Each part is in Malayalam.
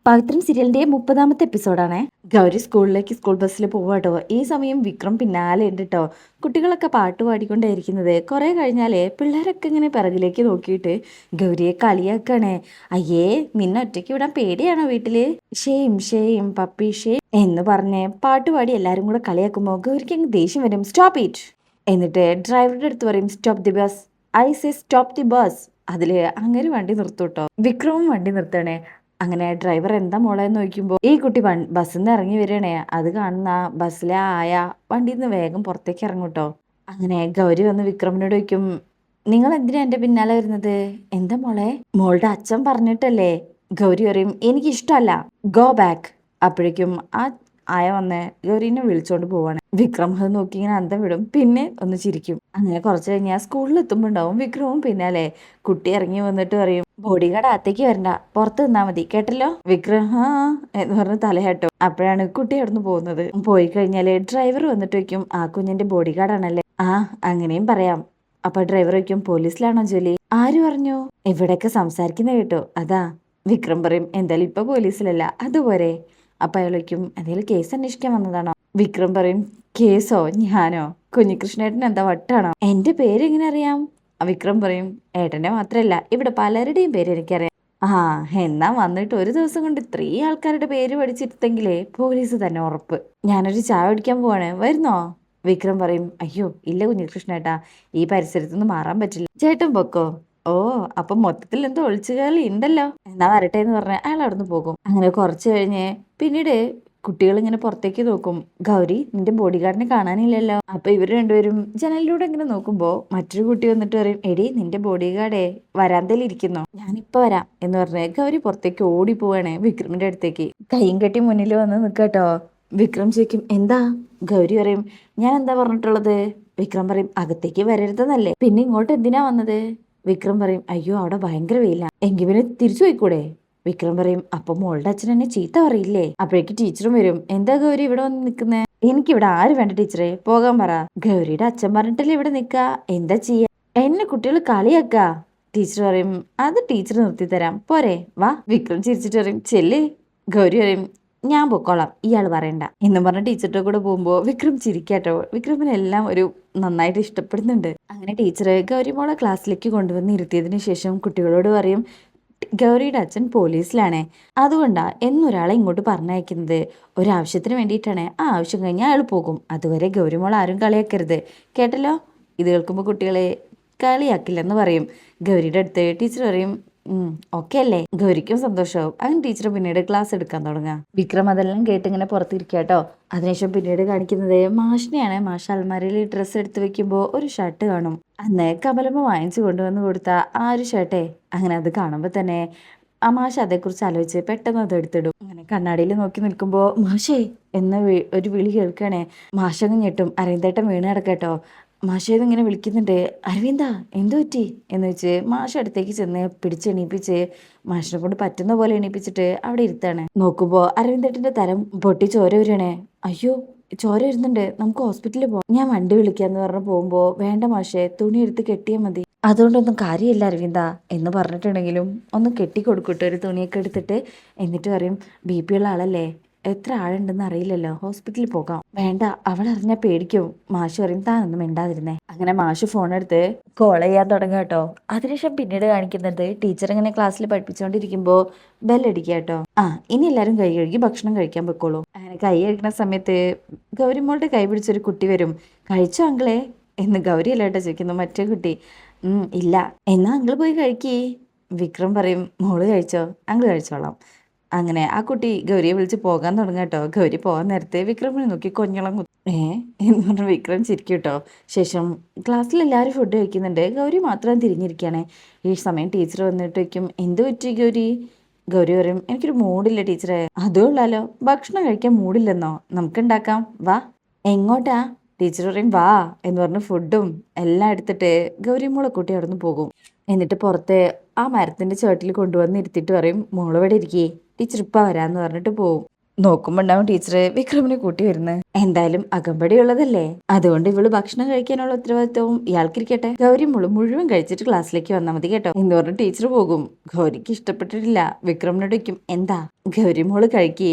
പവിത്രം സീരിയലിന്റെ 30ാമത്തെ എപ്പിസോഡാണേ. ഗൗരി സ്കൂളിലേക്ക് സ്കൂൾ ബസ്സിൽ പോവാട്ടോ. ഈ സമയം വിക്രം പിന്നാലെ ഉണ്ട് കേട്ടോ. കുട്ടികളൊക്കെ പാട്ട് പാടിക്കൊണ്ടേയിരിക്കുന്നത്. കുറെ കഴിഞ്ഞാലേ പിള്ളേരൊക്കെ ഇങ്ങനെ പിറകിലേക്ക് നോക്കിയിട്ട് ഗൗരിയെ കളിയാക്കണേ. അയ്യേ, നിന്നെ ഒറ്റയ്ക്ക് വിടാൻ പേടിയാണോ വീട്ടില്? ഷെയിം ഷെയിം പപ്പി ഷെയിം എന്ന് പറഞ്ഞ് പാട്ടുപാടി എല്ലാരും കൂടെ കളിയാക്കുമ്പോ ഗൗരിക്ക് അങ്ങ് ദേഷ്യം വരും. സ്റ്റോപ്പ് ഇറ്റ് എന്നിട്ട് ഡ്രൈവറുടെ അടുത്ത് പറയും stop the bus. I say stop the bus. അതില് അങ്ങനെ വണ്ടി നിർത്തൂട്ടോ. വിക്രമും വണ്ടി നിർത്തണേ. അങ്ങനെ ഡ്രൈവർ എന്താ മോളെ എന്ന് ചോദിക്കുമ്പോൾ ഈ കുട്ടി ബസ്സിൽ നിന്ന് ഇറങ്ങി വരണേ. അത് കാണുന്ന ബസ്സിലെ ആയ വണ്ടിയിൽ നിന്ന് വേഗം പുറത്തേക്ക് ഇറങ്ങൂട്ടോ. അങ്ങനെ ഗൗരി വന്ന് വിക്രമിനോട് ചോദിക്കും, നിങ്ങൾ എന്തിനാ എന്റെ പിന്നാലെ വരുന്നത്? എന്താ മോളെ? മോളുടെ അച്ഛൻ പറഞ്ഞിട്ടല്ലേ. ഗൗരി പറയും, എനിക്കിഷ്ടമല്ല, ഗോ ബാക്ക്. അപ്പോഴേക്കും ആ ആയ വന്ന് ഗൗരീനെ വിളിച്ചോണ്ട് പോവാണ്. വിക്രം അത് നോക്കി ഇങ്ങനെ അന്തം വിടും. പിന്നെ ഒന്ന് ചിരിക്കും. അങ്ങനെ കുറച്ച് കഴിഞ്ഞാൽ സ്കൂളിൽ എത്തുമ്പോൾ ഉണ്ടാവും വിക്രമും പിന്നാലെ. കുട്ടി ഇറങ്ങി വന്നിട്ട് പറയും, ബോഡി ഗാർഡ് അകത്തേക്ക് വരണ്ട, പുറത്ത് നിന്നാ മതി, കേട്ടല്ലോ. വിക്രം ഹാ എന്ന് പറഞ്ഞ് തലയാട്ടോ. അപ്പോഴാണ് കുട്ടി അവിടുന്ന് പോകുന്നത്. പോയി കഴിഞ്ഞാല് ഡ്രൈവർ വന്നിട്ട് വയ്ക്കും, ആ കുഞ്ഞിന്റെ ബോഡി ഗാർഡ് ആണല്ലേ. ആ, അങ്ങനെയും പറയാം. അപ്പൊ ഡ്രൈവർ വയ്ക്കും, പോലീസിലാണോ ജോലി? ആര് പറഞ്ഞു? ഇവിടെയൊക്കെ സംസാരിക്കുന്ന കേട്ടോ, അതാ. വിക്രം പറയും, എന്തായാലും ഇപ്പൊ പോലീസിലല്ല, അതുപോലെ. അപ്പൊ അയാൾ വയ്ക്കും, എന്തെങ്കിലും കേസ് അന്വേഷിക്കാൻ വന്നതാണോ? വിക്രം പറയും, കേസോ? ഞാനോ? കുഞ്ഞികൃഷ്ണേട്ടൻ എന്താ വട്ടാണോ? എന്റെ പേര് എങ്ങനെ അറിയാം? വിക്രം പറയും, ഏട്ടന്റെ മാത്രല്ല ഇവിടെ പലരുടെയും പേര് എനിക്കറിയാം. ആ, എന്നാ വന്നിട്ട് ഒരു ദിവസം കൊണ്ട് ഇത്രയും ആൾക്കാരുടെ പേര് പഠിച്ചിരുത്തെങ്കിലേ പോലീസ് തന്നെ ഉറപ്പ്. ഞാനൊരു ചായ കുടിക്കാൻ പോവാണ്, വരുന്നോ? വിക്രം പറയും, അയ്യോ ഇല്ല കുഞ്ഞികൃഷ്ണേട്ടാ, ഈ പരിസരത്തുനിന്ന് മാറാൻ പറ്റില്ല. ചേട്ടൻ പൊക്കോ. ഓ, അപ്പൊ മൊത്തത്തിൽ എന്തോ ഒളിച്ചുകളി ഉണ്ടല്ലോ. എന്നാ വരട്ടെ എന്ന് പറഞ്ഞ അയാൾ അവിടുന്ന് പോകും. അങ്ങനെ കുറച്ച് കഴിഞ്ഞ് പിന്നീട് കുട്ടികൾ ഇങ്ങനെ പുറത്തേക്ക് നോക്കും. ഗൗരി, നിന്റെ ബോഡി ഗാർഡിനെ കാണാനില്ലല്ലോ. അപ്പൊ ഇവര് രണ്ടുപേരും ജനലിലൂടെ ഇങ്ങനെ നോക്കുമ്പോ മറ്റൊരു കുട്ടി വന്നിട്ട് പറയും, എടി നിന്റെ ബോഡി ഗാർഡേ വരാന്തയിൽ ഇരിക്കുന്നോ, ഞാനിപ്പോ വരാം എന്ന് പറഞ്ഞ് ഗൗരി പുറത്തേക്ക് ഓടി പോവാണ് വിക്രമിന്റെ അടുത്തേക്ക്. കൈയും കെട്ടി മുന്നിൽ വന്ന് നിൽക്കട്ടോ. വിക്രം ചോദിക്കും, എന്താ? ഗൗരി പറയും, ഞാൻ എന്താ പറഞ്ഞിട്ടുള്ളത്? വിക്രം പറയും, അകത്തേക്ക് വരരുതെന്നല്ലേ, പിന്നെ ഇങ്ങോട്ട് എന്തിനാ വന്നത്? വിക്രം പറയും, അയ്യോ അവിടെ ഭയങ്കര വെയില, എങ്കിൽ പിന്നെ തിരിച്ചു പോയിക്കൂടെ? വിക്രം പറയും, അപ്പൊ മോളുടെ അച്ഛൻ എന്നെ ചീത്ത പറയില്ലേ? അപ്പോഴേക്ക് ടീച്ചറും വരും. എന്താ ഗൗരി ഇവിടെ വന്ന് നിൽക്കുന്നേ? എനിക്കിവിടെ ആര് വേണ്ട ടീച്ചറെ, പോകാൻ പറ. ഗൗരിയുടെ അച്ഛൻ പറഞ്ഞിട്ടല്ലേ ഇവിടെ നിക്ക, എന്താ ചെയ്യാ? എന്നെ കുട്ടികൾ കളിയാക്ക. ടീച്ചർ പറയും, അത് ടീച്ചർ നിർത്തി തരാം, പോരെ വാ. വിക്രം ചിരിച്ചിട്ട് പറയും, ചെല്ല്. ഗൗരി പറയും, ഞാൻ പൊക്കോളാം, ഇയാൾ പറയണ്ട എന്നും പറഞ്ഞ ടീച്ചറുടെ കൂടെ പോകുമ്പോ വിക്രം ചിരിക്കാട്ടോ. വിക്രമിനെല്ലാം ഒരു നന്നായിട്ട് ഇഷ്ടപ്പെടുന്നുണ്ട്. അങ്ങനെ ടീച്ചർ ഗൗരി മോളെ ക്ലാസ്സിലേക്ക് കൊണ്ടുവന്ന് ഇരുത്തിയതിനു ശേഷം കുട്ടികളോട് പറയും, ഗൗരിയുടെ അച്ഛൻ പോലീസിലാണേ, അതുകൊണ്ടാ എന്നൊരാളെ ഇങ്ങോട്ട് പറഞ്ഞയക്കുന്നത്. ഒരാവശ്യത്തിന് വേണ്ടിയിട്ടാണ്. ആ ആവശ്യം കഴിഞ്ഞാൽ അയാൾ പോകും. അതുവരെ ഗൗരിമോൾ ആരും കളിയാക്കരുത്, കേട്ടല്ലോ. ഇത് കേൾക്കുമ്പോൾ കുട്ടികളെ കളിയാക്കില്ലെന്ന് പറയും. ഗൗരിയുടെ അടുത്ത് ടീച്ചർ പറയും, ഓക്കെ അല്ലേ? ഗൗരിക്കും സന്തോഷമാവും. അങ്ങനെ ടീച്ചർ പിന്നീട് ക്ലാസ് എടുക്കാൻ തുടങ്ങാം. വിക്രം അതെല്ലാം കേട്ട് ഇങ്ങനെ പുറത്തിരിക്കാട്ടോ. അതിനുശേഷം പിന്നീട് കാണിക്കുന്നത് മാഷിനെയാണ്. മാഷ് അൽമാരയിൽ ഡ്രസ്സ് എടുത്ത് വെക്കുമ്പോൾ ഒരു ഷർട്ട് കാണും. അന്ന് കമലമ്മ വാങ്ങിച്ചു കൊണ്ടുവന്ന് കൊടുത്ത ആ ഒരു ഷർട്ടേ. അങ്ങനെ അത് കാണുമ്പോൾ തന്നെ ആ മാഷ് അതേക്കുറിച്ച് ആലോചിച്ച് പെട്ടെന്ന് അത് എടുത്തിടും. അങ്ങനെ കണ്ണാടിയിൽ നോക്കി നിൽക്കുമ്പോൾ മാഷേ എന്ന ഒരു വിളി കേൾക്കണേ. മാഷങ്ങ് ഞെട്ടും. അരവിന്ദേട്ടൻ വീണ് കിടക്കട്ടോ. മാഷേന്ന് ഇങ്ങനെ വിളിക്കുന്നുണ്ട്. അരവിന്ദ, എന്തു പറ്റി എന്ന് വെച്ച് മാഷ് അടുത്തേക്ക് ചെന്ന് പിടിച്ചെണീപ്പിച്ച് മാഷിനെ കൊണ്ട് പറ്റുന്ന പോലെ എണീപ്പിച്ചിട്ട് അവിടെ ഇരുത്താണ്. നോക്കുമ്പോ അരവിന്ദേട്ടന്റെ തലം പൊട്ടി ചോര വരണേ. അയ്യോ, ചോര വരുന്നുണ്ട്, നമുക്ക് ഹോസ്പിറ്റലിൽ പോകാം, ഞാൻ വണ്ടി വിളിക്കാന്ന് പറഞ്ഞ് പോകുമ്പോ വേണ്ട മാഷേ, തുണി എടുത്ത് കെട്ടിയാൽ മതി. അതുകൊണ്ടൊന്നും കാര്യമില്ല അരവിന്ദ എന്ന് പറഞ്ഞിട്ടുണ്ടെങ്കിലും ഒന്ന് കെട്ടിക്കൊടുക്കട്ടെ ഒരു തുണിയൊക്കെ എടുത്തിട്ട്. എന്നിട്ട് പറയും, BP ഉള്ള ആളല്ലേ, എത്ര ആളുണ്ടെന്ന് അറിയില്ലല്ലോ, ഹോസ്പിറ്റലിൽ പോകാം. വേണ്ട, അവൾ അറിഞ്ഞാൽ പേടിക്കും. മാഷ് പറയും, താനൊന്നും മിണ്ടാതിരുന്നേ. അങ്ങനെ മാഷ് ഫോൺ എടുത്ത് കോൾ ചെയ്യാൻ തുടങ്ങുക കേട്ടോ. അതിനുശേഷം പിന്നീട് കാണിക്കുന്നത് ടീച്ചർ ഇങ്ങനെ ക്ലാസ്സിൽ പഠിപ്പിച്ചുകൊണ്ടിരിക്കുമ്പോൾ ബെല്ലടിക്കുക കേട്ടോ. ആ, ഇനി എല്ലാവരും കൈ കഴുകി ഭക്ഷണം കഴിക്കാൻ വെക്കോളൂ. അങ്ങനെ കൈ കഴുകുന്ന സമയത്ത് ഗൗരിമോളുടെ കൈ പിടിച്ചൊരു കുട്ടി വരും. കഴിച്ചോ അങ്കിളെ എന്ന് ഗൗരി അല്ലേട്ടോ ചോദിക്കുന്നു മറ്റേ കുട്ടി. ഇല്ല. എന്നാ അങ്കിള് പോയി കഴിക്കേ. വിക്രം പറയും, മോള് കഴിച്ചോ? അങ്കിള് കഴിച്ചോളാം. അങ്ങനെ ആ കുട്ടി ഗൗരിയെ വിളിച്ച് പോകാൻ തുടങ്ങാം കേട്ടോ. ഗൗരി പോകാൻ നേരത്തെ വിക്രമിനെ നോക്കി കൊഞ്ഞളം എന്ന് പറഞ്ഞ് വിക്രം ചിരിക്കും കേട്ടോ. ശേഷം ക്ലാസ്സിൽ എല്ലാവരും ഫുഡ് കഴിക്കുന്നുണ്ട്. ഗൗരി മാത്രം തിരിഞ്ഞിരിക്കുകയാണ്. ഈ സമയം ടീച്ചർ വന്നിട്ട് വയ്ക്കും, എന്ത് പറ്റി ഗൗരി? ഗൗരി പറയും, എനിക്കൊരു മൂഡില്ല ടീച്ചറെ. അതും ഉള്ളാലോ, ഭക്ഷണം കഴിക്കാൻ മൂഡില്ലെന്നോ? നമുക്ക് ഉണ്ടാക്കാം, വാ. എങ്ങോട്ടാ? ടീച്ചർ പറയും, വാ എന്ന് പറഞ്ഞ് ഫുഡും എല്ലാം എടുത്തിട്ട് ഗൗരിമോളെ കൂട്ടി അവിടെ നിന്ന് പോകും. എന്നിട്ട് പുറത്ത് ആ മരത്തിന്റെ ചോട്ടിൽ കൊണ്ടുവന്ന് ഇരുത്തിട്ട് പറയും, മോള് ഇവിടെ ഇരിക്കേ, ടീച്ചർ ഇപ്പം വരാന്ന് പറഞ്ഞിട്ട് പോവും. നോക്കുമ്പോ ഉണ്ടാവും ടീച്ചർ വിക്രമിനെ കൂട്ടി വരുന്നത്. എന്തായാലും അകമ്പടി ഉള്ളതല്ലേ, അതുകൊണ്ട് ഇവള് ഭക്ഷണം കഴിക്കാനുള്ള ഉത്തരവാദിത്വവും ഇയാൾക്കിരിക്കട്ടെ. ഗൗരി മുഴുവൻ കഴിച്ചിട്ട് ക്ലാസ്സിലേക്ക് വന്നാൽ മതി കേട്ടോ എന്ന് പറഞ്ഞ് ടീച്ചർ പോകും. ഗൗരിക്ക് ഇഷ്ടപ്പെട്ടിട്ടില്ല. വിക്രമിനോട് വയ്ക്കും, എന്താ ഗൗരി മോള് കഴിക്കേ.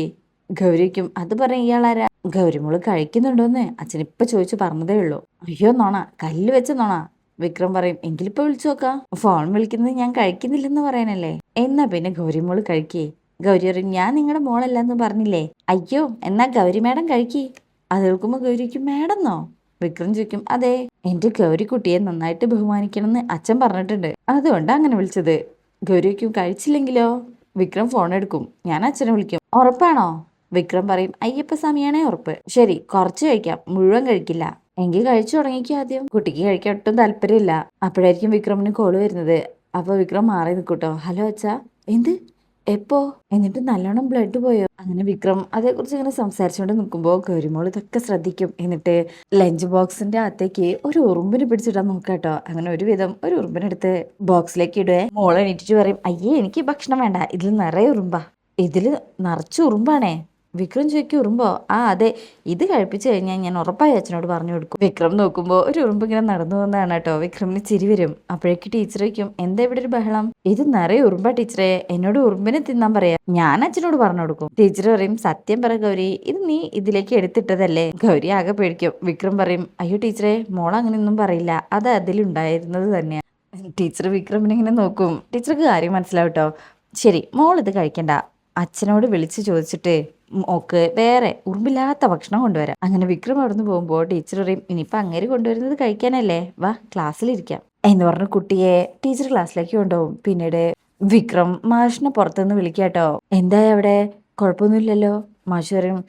ഗൗരിക്കും അത് പറഞ്ഞ ഇയാളാരാ. ഗൗരി മോള് കഴിക്കുന്നുണ്ടോന്ന് അച്ഛൻ ഇപ്പൊ ചോദിച്ചു പറഞ്ഞതേ ഉള്ളൂ. അയ്യോ നോണ, കല്ല് വെച്ച നോണ. വിക്രം പറയും, എങ്കിലിപ്പോ വിളിച്ചു നോക്കാം. ഫോൺ വിളിക്കുന്നത് ഞാൻ കഴിക്കുന്നില്ലെന്ന് പറയാനല്ലേ. എന്നാ പിന്നെ ഗൗരി മോള് കഴിക്കേ. ഗൗരി പറയും, ഞാൻ നിങ്ങളുടെ മോളല്ലെന്ന് പറഞ്ഞില്ലേ. അയ്യോ എന്നാ ഗൗരി മാഡം കഴിക്കി. അത് കേൾക്കുമ്പോ ഗൗരിക്കും, മാഡംന്നോ. വിക്രം ചോദിക്കും, അതെ, എന്റെ ഗൗരിക്കുട്ടിയെ നന്നായിട്ട് ബഹുമാനിക്കണമെന്ന് അച്ഛൻ പറഞ്ഞിട്ടുണ്ട്, അതുകൊണ്ടാ അങ്ങനെ വിളിച്ചത്. ഗൗരിക്കും, കഴിച്ചില്ലെങ്കിലോ. വിക്രം ഫോൺ എടുക്കും, ഞാൻ അച്ഛനെ വിളിക്കും. ഉറപ്പാണോ. വിക്രം പറയും, അയ്യപ്പ സ്വാമിയാണേ ഉറപ്പ്. ശരി, കുറച്ച് കഴിക്കാം, മുഴുവൻ കഴിക്കില്ല. എങ്കിൽ കഴിച്ചു തുടങ്ങിക്കോ ആദ്യം. കുട്ടിക്ക് കഴിക്കാൻ ഒട്ടും താല്പര്യമില്ല. അപ്പോഴായിരിക്കും വിക്രമിന് കോള് വരുന്നത്. അപ്പൊ വിക്രം മാറി നിൽക്കൂട്ടോ. ഹലോ അച്ഛാ. എന്ത്, എപ്പോ, എന്നിട്ട് നല്ലോണം ബ്ലഡ് പോയോ. അങ്ങനെ വിക്രം അതേക്കുറിച്ച് ഇങ്ങനെ സംസാരിച്ചുകൊണ്ട് നിൽക്കുമ്പോൾ ഗൗരിമോൾ ഇതൊക്കെ ശ്രദ്ധിക്കും. എന്നിട്ട് ലഞ്ച് ബോക്സിന്റെ അകത്തേക്ക് ഒരു ഉറുമ്പിനെ പിടിച്ചിടാൻ നോക്കാട്ടോ. അങ്ങനെ ഒരു ഉറുമ്പിനെടുത്ത് ബോക്സിലേക്ക് ഇടുവേ. മോൾ എണീറ്റിട്ട് പറയും, അയ്യേ എനിക്ക് ഭക്ഷണം വേണ്ട, ഇതിൽ നിറയെ ഉറുമ്പാ. ഇതില് നിറച്ചു ഉറുമ്പാണേ. വിക്രം ചോദിക്കും, ഉറുമ്പോ. ആ അതെ, ഇത് കഴിപ്പിച്ചു കഴിഞ്ഞാൽ ഞാൻ ഉറപ്പായി അച്ഛനോട് പറഞ്ഞു കൊടുക്കും. വിക്രം നോക്കുമ്പോൾ ഒരു ഉറുമ്പ് ഇങ്ങനെ നടന്നു വന്നതാണ് കേട്ടോ. വിക്രമിന് ചിരി വരും. അപ്പോഴേക്ക് ടീച്ചർ വയ്ക്കും, എന്താ ഇവിടെ ഒരു ബഹളം. ഇത് നിറയെ ഉറുമ്പാ ടീച്ചറെ, എന്നോട് ഉറുമ്പിനെ തിന്നാൻ പറയാ, ഞാൻ അച്ഛനോട് പറഞ്ഞു കൊടുക്കും. ടീച്ചർ പറയും, സത്യം പറ ഗൗരി, ഇത് നീ ഇതിലേക്ക് എടുത്തിട്ടതല്ലേ. ഗൗരി ആകെ പേടിക്കും. വിക്രം പറയും, അയ്യോ ടീച്ചറെ, മോൾ അങ്ങനെയൊന്നും പറയില്ല, അത് അതിലുണ്ടായിരുന്നത് തന്നെയാ. ടീച്ചർ വിക്രമിനെ ഇങ്ങനെ നോക്കും. ടീച്ചർക്ക് കാര്യം മനസ്സിലാവും കേട്ടോ. ശരി, മോൾ ഇത് കഴിക്കണ്ട, അച്ഛനോട് വിളിച്ച് ചോദിച്ചിട്ട് മോക്ക് വേറെ ഉറുമ്പില്ലാത്ത ഭക്ഷണം കൊണ്ടുവരാം. അങ്ങനെ വിക്രം അവിടുന്ന് പോകുമ്പോൾ ടീച്ചർ പറയും, ഇനിയിപ്പോൾ അങ്ങേര് കൊണ്ടുവരുന്നത് കഴിക്കാനല്ലേ, വാ ക്ലാസ്സിലിരിക്കാം എന്ന് പറഞ്ഞ് കുട്ടിയെ ടീച്ചർ ക്ലാസ്സിലേക്ക് കൊണ്ടുപോകും. പിന്നീട് വിക്രം മാഷിനെ പുറത്തുനിന്ന് വിളിക്കാട്ടോ. എന്തായി അവിടെ, കുഴപ്പമൊന്നുമില്ലല്ലോ. മാഷ് പറയും,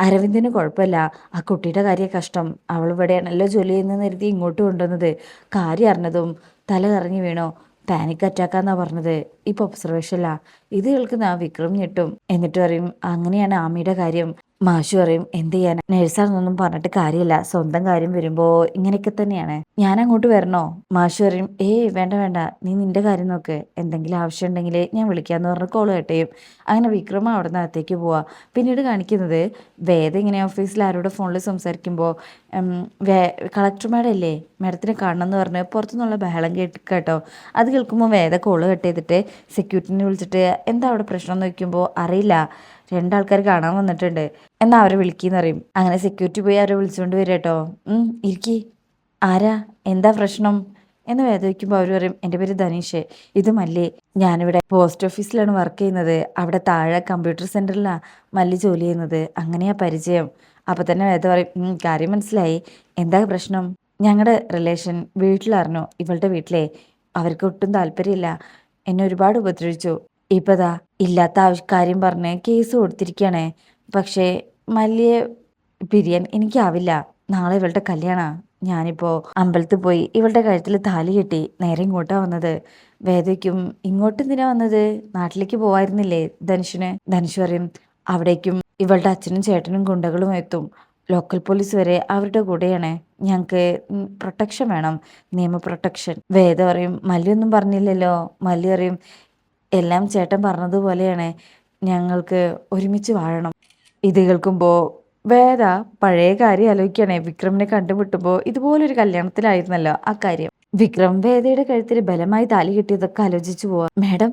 അരവിന്ദിന് കുഴപ്പമില്ല, ആ കുട്ടിയുടെ കാര്യം കഷ്ടം, അവൾ ഇവിടെയാണല്ലോ ജോലി ചെയ്യുന്നതെന്ന് കരുതി ഇങ്ങോട്ട് കൊണ്ടുവന്നത്. കാര്യം അറിഞ്ഞതും തല കറങ്ങി വീണോ, പാനിക് അറ്റാക്കാന്നാ പറഞ്ഞത്, ഇപ്പൊ ഒബ്സർവേഷനിലാ. ഇത് കേൾക്കുന്ന വിക്രം ഞെട്ടും. എന്നിട്ട് പറയും, അങ്ങനെയാണ് ആമിയുടെ കാര്യം. മാഷു പറയും, എന്ത് ചെയ്യാൻ, നേഴ്സാണെന്നൊന്നും പറഞ്ഞിട്ട് കാര്യമില്ല, സ്വന്തം കാര്യം വരുമ്പോ ഇങ്ങനെയൊക്കെ തന്നെയാണ്. ഞാൻ അങ്ങോട്ട് വരണോ. മാഷു പറയും, വേണ്ട വേണ്ട, നീ നിന്റെ കാര്യം നോക്ക്, എന്തെങ്കിലും ആവശ്യം ഉണ്ടെങ്കിൽ ഞാൻ വിളിക്കാന്ന് പറഞ്ഞ് കോള് കട്ട് ചെയ്യും. അങ്ങനെ വിക്രമ അവിടെ നിന്ന് അകത്തേക്ക് പോവാ. പിന്നീട് കാണിക്കുന്നത് വേദ ഇങ്ങനെ ഓഫീസിൽ ആരോടെ ഫോണിൽ സംസാരിക്കുമ്പോൾ കളക്ടർ മാഡം അല്ലേ, മാഡത്തിനെ കാണണം എന്ന് പറഞ്ഞ് പുറത്തുനിന്നുള്ള ബഹളം കേട്ടോ. അത് കേൾക്കുമ്പോൾ വേദ കോള് കട്ട് ചെയ്തിട്ട് സെക്യൂരിറ്റിനെ വിളിച്ചിട്ട്, എന്താ അവിടെ പ്രശ്നം എന്ന് ചോദിക്കുമ്പോൾ, അറിയില്ല, രണ്ടാൾക്കാർ കാണാൻ വന്നിട്ടുണ്ട്, എന്നാ അവരെ വിളിക്കുന്ന പറയും. അങ്ങനെ സെക്യൂരിറ്റി പോയി അവരെ വിളിച്ചുകൊണ്ട് വരും കേട്ടോ. ഇരിക്കി, ആരാ, എന്താ പ്രശ്നം എന്ന് വേദ വയ്ക്കുമ്പോൾ അവർ പറയും, എൻ്റെ പേര് ധനീഷ്, ഇത് മല്ലി, ഞാനിവിടെ പോസ്റ്റ് ഓഫീസിലാണ് വർക്ക് ചെയ്യുന്നത്, അവിടെ താഴെ കമ്പ്യൂട്ടർ സെൻറ്ററിലാണ് മല്ലി ജോലി ചെയ്യുന്നത്, അങ്ങനെയാ പരിചയം. അപ്പം തന്നെ വേദ പറയും, കാര്യം മനസ്സിലായി, എന്താ പ്രശ്നം. ഞങ്ങളുടെ റിലേഷൻ വീട്ടിലറിഞ്ഞു, ഇവളുടെ വീട്ടിലെ അവർക്ക് ഒട്ടും താല്പര്യമില്ല, എന്നെ ഒരുപാട് ഉപദ്രവിച്ചു. ഇപ്പതാ ഇല്ലാത്ത കാര്യം പറഞ്ഞ് കേസ് കൊടുത്തിരിക്കുകയാണേ. പക്ഷേ മല്ലിയെ പിരിയാൻ എനിക്കാവില്ല. നാളെ ഇവളുടെ കല്യാണ. ഞാനിപ്പോൾ അമ്പലത്തിൽ പോയി ഇവളുടെ കഴുത്തിൽ താലി കെട്ടി നേരെ ഇങ്ങോട്ടാ വന്നത്. വേദയ്ക്കും, ഇങ്ങോട്ട് എന്തിനാ വന്നത്, നാട്ടിലേക്ക് പോവായിരുന്നില്ലേ ധനുഷിന്. ധനുഷ് പറയും, അവിടേക്കും ഇവളുടെ അച്ഛനും ചേട്ടനും ഗുണ്ടകളും എത്തും, ലോക്കൽ പോലീസ് വരെ അവരുടെ കൂടെയാണ്, ഞങ്ങൾക്ക് പ്രൊട്ടക്ഷൻ വേണം, നിയമ പ്രൊട്ടക്ഷൻ. വേദ പറയും, മല്ലിയൊന്നും പറഞ്ഞില്ലല്ലോ. മല്ലി പറയും, എല്ലാം ചേട്ടൻ പറഞ്ഞതുപോലെയാണ്, ഞങ്ങൾക്ക് ഒരുമിച്ച് വാഴണം. ഇത് കേൾക്കുമ്പോൾ വേദ പഴയ കാര്യം ആലോചിക്കുകയാണേ. വിക്രമിനെ കണ്ടുമുട്ടുമ്പോൾ ഇതുപോലൊരു കല്യാണത്തിലായിരുന്നല്ലോ ആ കാര്യം. വിക്രം വേദയുടെ കഴുത്തിൽ ബലമായി താലി കിട്ടിയതൊക്കെ ആലോചിച്ചു പോവാ. മാഡം,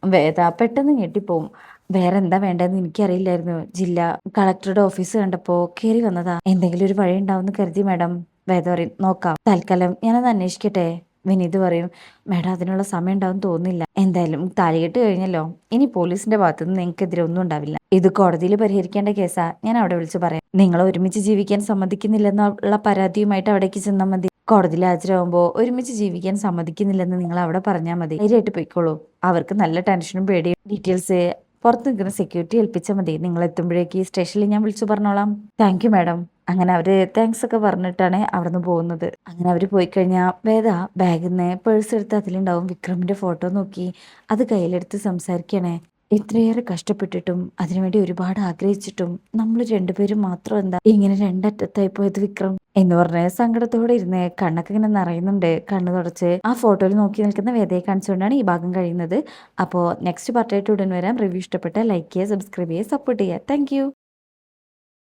വേദ പെട്ടെന്ന് ഞെട്ടിപ്പോവും. വേറെ എന്താ വേണ്ടതെന്ന് എനിക്കറിയില്ലായിരുന്നു, ജില്ലാ കളക്ടറുടെ ഓഫീസ് കണ്ടപ്പോൾ കയറി വന്നതാ, എന്തെങ്കിലും ഒരു വഴി ഉണ്ടാവുമെന്ന് കരുതി മാഡം. വേദ പറയും, നോക്കാം, തൽക്കാലം ഞാനത് അന്വേഷിക്കട്ടെ. വിനീത് പറയും, മാഡം അതിനുള്ള സമയം ഉണ്ടാവും തോന്നുന്നില്ല, എന്തായാലും താലികെട്ട് കഴിഞ്ഞല്ലോ, ഇനി പോലീസിന്റെ ഭാഗത്തുനിന്ന് നിങ്ങൾക്കെതിരെ ഒന്നും ഉണ്ടാവില്ല, ഇത് കോടതിയിൽ പരിഹരിക്കേണ്ട കേസാ, ഞാൻ അവിടെ വിളിച്ചു പറയാം. നിങ്ങൾ ഒരുമിച്ച് ജീവിക്കാൻ സമ്മതിക്കുന്നില്ലെന്നുള്ള പരാതിയുമായിട്ട് അവിടേക്ക് ചെന്നാൽ മതി. കോടതിയിൽ ഹാജരാകുമ്പോൾ ഒരുമിച്ച് ജീവിക്കാൻ സമ്മതിക്കുന്നില്ലെന്ന് നിങ്ങൾ അവിടെ പറഞ്ഞാൽ മതി, ധൈര്യമായിട്ട് പോയിക്കോളൂ. അവർക്ക് നല്ല ടെൻഷനും പേടിയും. ഡീറ്റെയിൽസ് പുറത്ത് നിൽക്കുന്ന സെക്യൂരിറ്റി ഏൽപ്പിച്ചാൽ മതി, നിങ്ങൾ എത്തുമ്പോഴേക്ക് സ്റ്റേഷനിൽ ഞാൻ വിളിച്ചു പറഞ്ഞോളാം. Thank you madam. അങ്ങനെ അവര് താങ്ക്സ് ഒക്കെ പറഞ്ഞിട്ടാണ് അവിടെ നിന്ന് പോകുന്നത്. അങ്ങനെ അവർ പോയി കഴിഞ്ഞാൽ വേദ ബാഗിൽ നിന്ന് പേഴ്സ് എടുത്ത് അതിലുണ്ടാവും വിക്രമിന്റെ ഫോട്ടോ നോക്കി അത് കയ്യിലെടുത്ത് സംസാരിക്കണേ. ഇത്രയേറെ കഷ്ടപ്പെട്ടിട്ടും അതിനുവേണ്ടി ഒരുപാട് ആഗ്രഹിച്ചിട്ടും നമ്മൾ രണ്ടുപേരും മാത്രം എന്താ ഇങ്ങനെ രണ്ടറ്റത്തായി പോയത് വിക്രം എന്ന് പറഞ്ഞ് സങ്കടത്തോടെ ഇരുന്ന് കണ്ണൊക്കെ ഇങ്ങനെ നിറയുന്നുണ്ട്. കണ്ണു തുടച്ച് ആ ഫോട്ടോയിൽ നോക്കി നിൽക്കുന്ന വേദയെ കാണിച്ചുകൊണ്ടാണ് ഈ ഭാഗം കഴിയുന്നത്. അപ്പോൾ നെക്സ്റ്റ് പാർട്ടായിട്ട് ഉടൻ വരാം. റിവ്യൂ ഇഷ്ടപ്പെട്ട ലൈക്ക് ചെയ്യുക, സബ്സ്ക്രൈബ് ചെയ്യുക, സപ്പോർട്ട് ചെയ്യുക. താങ്ക്